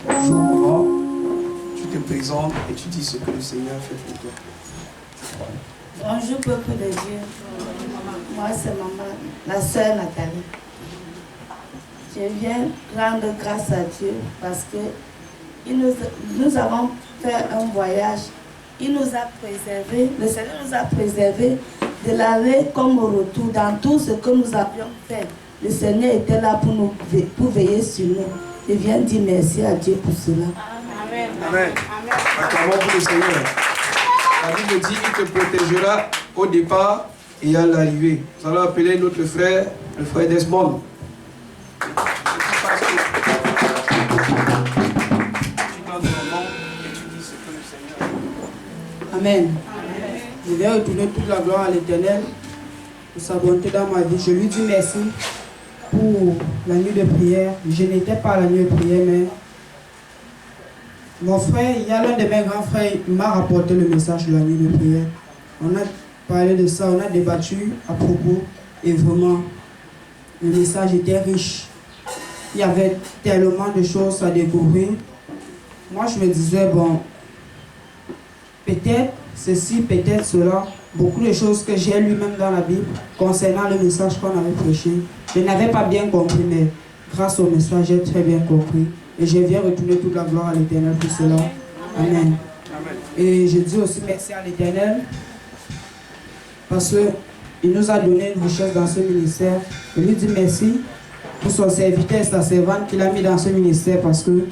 Bonjour maman, tu te présentes et tu dis ce que le Seigneur a fait pour toi. Bonjour peuple de Dieu, moi c'est maman, la sœur Nathalie. Je viens rendre grâce à Dieu parce que nous avons fait un voyage, il nous a préservés, le Seigneur nous a préservés de l'aller comme au retour dans tout ce que nous avions fait. Le Seigneur était là pour veiller sur nous. Je viens dire merci à Dieu pour cela. Amen. Amen. Acclamons pour le Seigneur. La Bible dit qu'il te protégera au départ et à l'arrivée. Nous allons appeler notre frère, le frère Desmond. Amen. Je vais retourner toute la gloire à l'Éternel pour sa bonté dans ma vie. Je lui dis merci pour la nuit de prière. Je n'étais pas à la nuit de prière, mais mon frère, il y a l'un de mes grands frères, il m'a rapporté le message de la nuit de prière. On a parlé de ça, on a débattu à propos et vraiment, le message était riche. Il y avait tellement de choses à découvrir. Moi, je me disais, bon, peut-être ceci, peut-être cela, beaucoup de choses que j'ai lues même dans la Bible concernant le message qu'on avait prêché. Je n'avais pas bien compris, mais grâce au message, j'ai très bien compris. Et je viens retourner toute la gloire à l'Éternel pour cela. Amen. Et je dis aussi merci à l'Éternel parce qu'il nous a donné une richesse dans ce ministère. Je lui dis merci pour son serviteur et sa servante qu'il a mis dans ce ministère parce que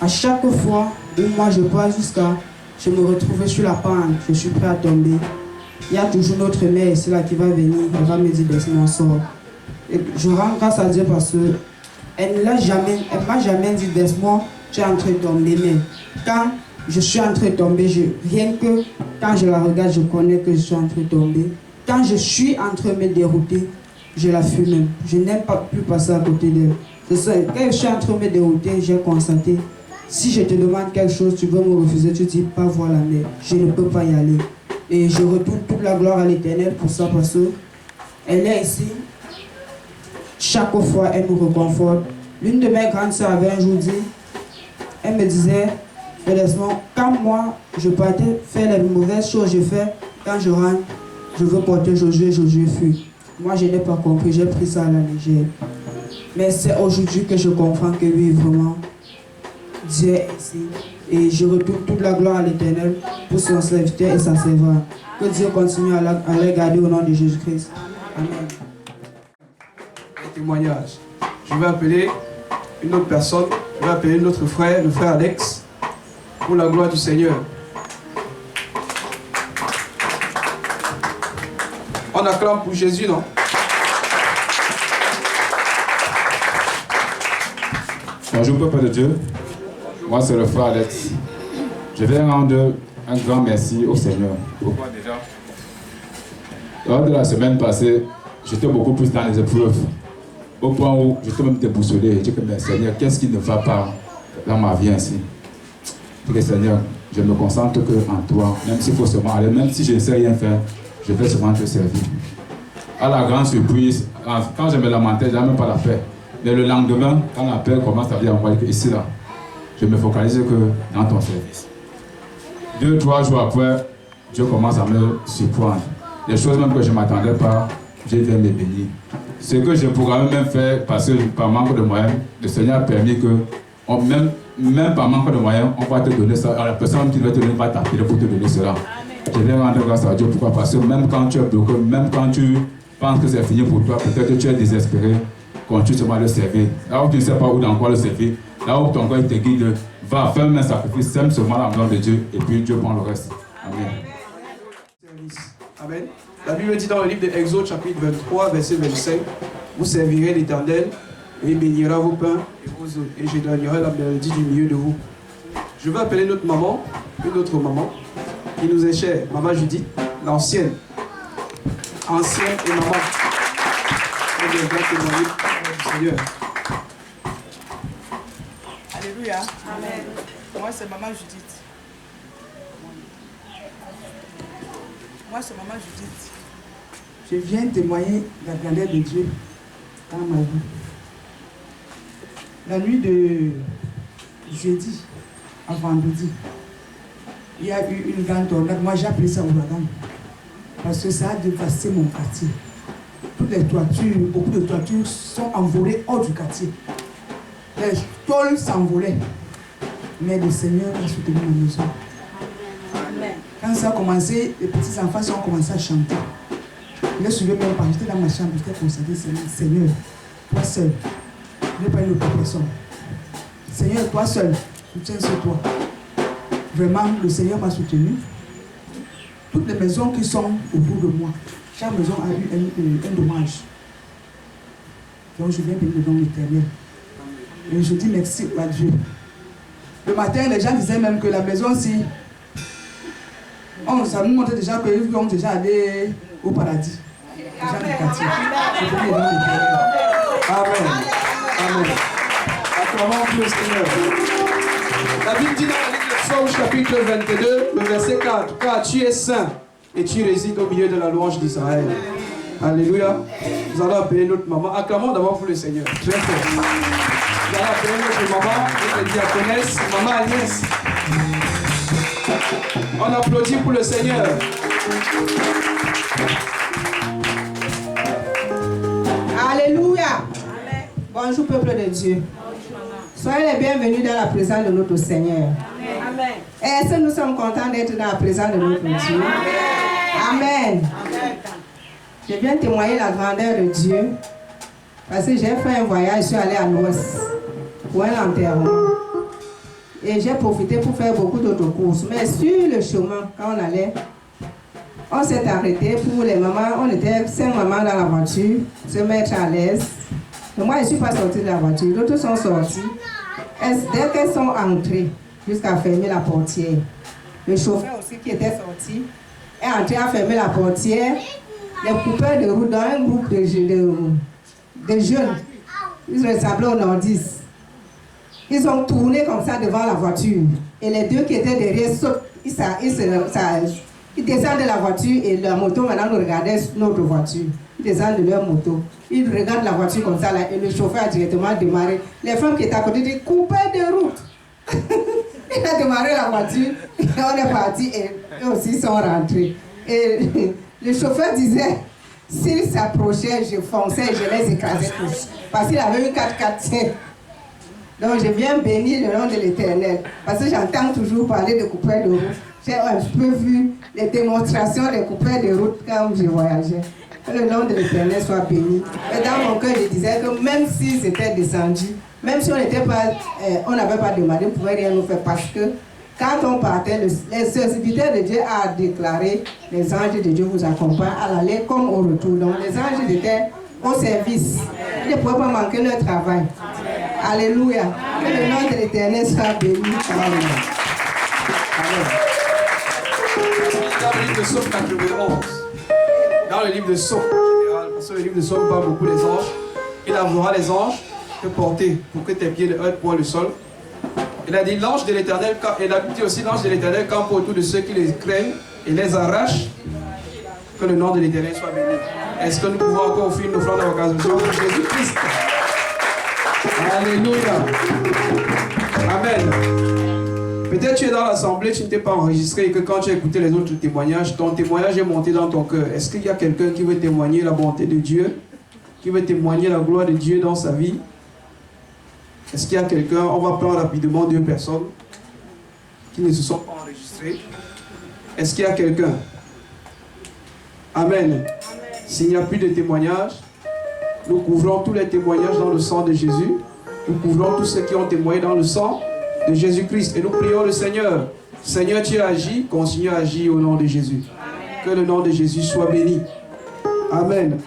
à chaque fois où moi je passe jusqu'à je me retrouve sur la pente, je suis prêt à tomber. Il y a toujours notre mère ici là qui va venir, elle va me dire Desmond sort. Et je rends grâce à Dieu parce que elle m'a jamais dit Desmond, tu es en train de tomber. Mais quand je suis en train de tomber, rien que quand je la regarde, je connais que je suis en train de tomber. Quand je suis en train de me dérouter, je la fuis même. Je n'aime pas plus passer à côté d'elle. Quand je suis en train de me dérouter, j'ai constaté. Si je te demande quelque chose, tu veux me refuser, tu dis pas voilà, mais je ne peux pas y aller. Et je retourne toute la gloire à l'Éternel pour ça parce qu'elle est ici. Chaque fois, elle nous reconforte. L'une de mes grandes sœurs avait un jour dit, elle me disait, Desmond, quand moi, je partais faire les mauvaises choses, je fais, quand je rentre, je veux porter Josué, Josué fuit. Moi, je n'ai pas compris, j'ai pris ça à la légère. Mais c'est aujourd'hui que je comprends que oui, vraiment, Dieu est ici. Et je retourne toute la gloire à l'Éternel pour son serviteur et sa servante. Que Dieu continue à les garder au nom de Jésus-Christ. Amen. Témoignage. Je vais appeler une autre personne, je vais appeler notre frère, le frère Alex, pour la gloire du Seigneur. On acclame pour Jésus, non? Bonjour peuple de Dieu, moi c'est le frère Alex. Je vais rendre un grand merci au Seigneur. Pourquoi déjà? Lors de la semaine passée, j'étais beaucoup plus dans les épreuves. Au point où j'étais même déboussolé. Je dis que mais Seigneur, qu'est-ce qui ne va pas dans ma vie ainsi? Je dis que Seigneur, je me concentre que en toi, même s'il faut seulement aller, même si je ne sais rien faire, je vais seulement te servir. À la grande surprise, quand je me lamentais, je n'avais même pas la paix. Mais le lendemain, quand la paix commence à venir, on voit que ici là, je me focalise que dans ton service. 2-3 jours après, Dieu commence à me surprendre. Des choses même que je ne m'attendais pas, Dieu vient me bénir. Ce que je pourrais même faire, parce que par manque de moyens, le Seigneur a permis que, même par manque de moyens, on va te donner ça. Alors la personne qui va te donner va t'appeler pour te donner cela. Je vais rendre grâce à Dieu. Pourquoi? Parce que même quand tu es bloqué, même quand tu penses que c'est fini pour toi, peut-être que tu es désespéré, continue seulement à le servir. Là où tu ne sais pas où dans quoi le servir, là où ton cœur te guide, va faire un sacrifice, sème seulement la gloire de Dieu, et puis Dieu prend le reste. Amen. Amen. La Bible dit dans le livre de Exode, chapitre 23, verset 25, vous servirez l'Éternel et il bénira vos pains et vos eaux, et je donnerai la mélodie du milieu de vous. Je vais appeler notre maman, une autre maman, qui nous est chère, maman Judith, l'ancienne. Ancienne et maman. Elle viendra témoigner du Seigneur. Alléluia. Amen. Moi, c'est maman Judith. Je viens témoigner la grandeur de Dieu dans ma vie. La nuit de jeudi à vendredi, il y a eu une grande tornade. Moi, j'ai appelé ça ouragan. Parce que ça a dévasté mon quartier. Toutes les toitures, beaucoup de toitures sont envolées hors du quartier. Les tôles s'envolaient. Mais le Seigneur a soutenu ma maison. Amen. Quand ça a commencé, les petits enfants ont commencé à chanter. Je ne suivais même pas. J'étais dans ma chambre, j'étais concentré. Seigneur, toi seul. Je n'ai pas une autre personne. Seigneur, toi seul. Soutiens sur toi. Vraiment, le Seigneur m'a soutenu. Toutes les maisons qui sont autour de moi, chaque maison a eu un dommage. Donc je viens bénir le nom de l'Éternel. Et je dis merci à Dieu. Le matin, les gens disaient même que la maison-ci, ça nous montrait déjà qu'ils vont déjà aller au paradis. Les gens du quartier. Je bénis le nom de l'Éternel. Amen. Amen. Acclamons le Seigneur. La Bible dit dans le livre de Psaume chapitre 22, le verset 4, car tu es saint et tu résides au milieu de la louange d'Israël. Alléluia. Nous allons appeler notre maman. Acclamons d'abord pour le Seigneur. Très fort. Nous allons appeler notre maman, notre diaconesse, maman Agnès. On applaudit pour le Seigneur. Alléluia. Bonjour peuple de Dieu. Soyez les bienvenus dans la présence de notre Seigneur. Amen. Est-ce que nous sommes contents d'être dans la présence de notre Dieu? Amen. Je viens témoigner la grandeur de Dieu parce que j'ai fait un voyage, je suis allé à l'ouest pour un enterrement. Et j'ai profité pour faire beaucoup d'autres courses. Mais sur le chemin, quand on allait, on s'est arrêté pour les mamans. On était 5 mamans dans la voiture, se mettre à l'aise. Et moi, je ne suis pas sortie de la voiture. D'autres sont sortis. Dès qu'elles sont entrées, jusqu'à fermer la portière, le chauffeur aussi qui était sorti est entré à fermer la portière. Les coupeurs de route dans un groupe de jeunes, ils ressemblaient aux nordistes. Ils ont tourné comme ça devant la voiture. Et les deux qui étaient derrière sautent. Ils descendent de la voiture et la moto, maintenant, nous regardaient notre voiture. Ils descendent de leur moto. Ils regardent la voiture comme ça là, et le chauffeur a directement démarré. Les femmes qui étaient à côté disent coupez de route. Il a démarré la voiture, et on est parti et eux aussi sont rentrés. Et le chauffeur disait s'ils s'approchaient, je fonçais et je les écrasais tous. Parce qu'il avait une 4x4. Donc je viens bénir le nom de l'Éternel. Parce que j'entends toujours parler de coupeurs de route. J'ai un peu vu les démonstrations des coupeurs de route quand je voyageais. Que le nom de l'Éternel soit béni. Et dans mon cœur, je disais que même s'ils étaient descendus, même si on n'avait pas demandé, on ne pouvait rien nous faire parce que quand on partait, les serviteurs de Dieu a déclaré les anges de Dieu vous accompagnent à l'aller comme au retour. Donc les anges étaient au service. Ils ne pouvaient pas manquer leur travail. Alléluia. Que le nom de l'Éternel soit béni. Amen. Dans le livre de Psaume 91, dans le livre de Psaume en général, parce que le livre de Psaume parle beaucoup des anges, il enverra les anges te porter pour que tes pieds ne heurtent point le sol. Il a dit l'ange de l'Éternel, et il a dit aussi l'ange de l'Éternel campe autour de ceux qui les craignent et les arrache. Que le nom de l'Éternel soit béni. Est-ce que nous pouvons encore offrir une offrande d'occasion pour Jésus-Christ? Alléluia. Amen. Peut-être tu es dans l'assemblée, tu ne t'es pas enregistré et que quand tu as écouté les autres témoignages, ton témoignage est monté dans ton cœur. Est-ce qu'il y a quelqu'un qui veut témoigner la bonté de Dieu, qui veut témoigner la gloire de Dieu dans sa vie? Est-ce qu'il y a quelqu'un? On va prendre rapidement 2 personnes qui ne se sont pas enregistrées. Est-ce qu'il y a quelqu'un? Amen. S'il n'y a plus de témoignages, nous couvrons tous les témoignages dans le sang de Jésus. Nous couvrons tous ceux qui ont témoigné dans le sang de Jésus-Christ. Et nous prions le Seigneur. Seigneur, tu as agi, continue à agir au nom de Jésus. Amen. Que le nom de Jésus soit béni. Amen.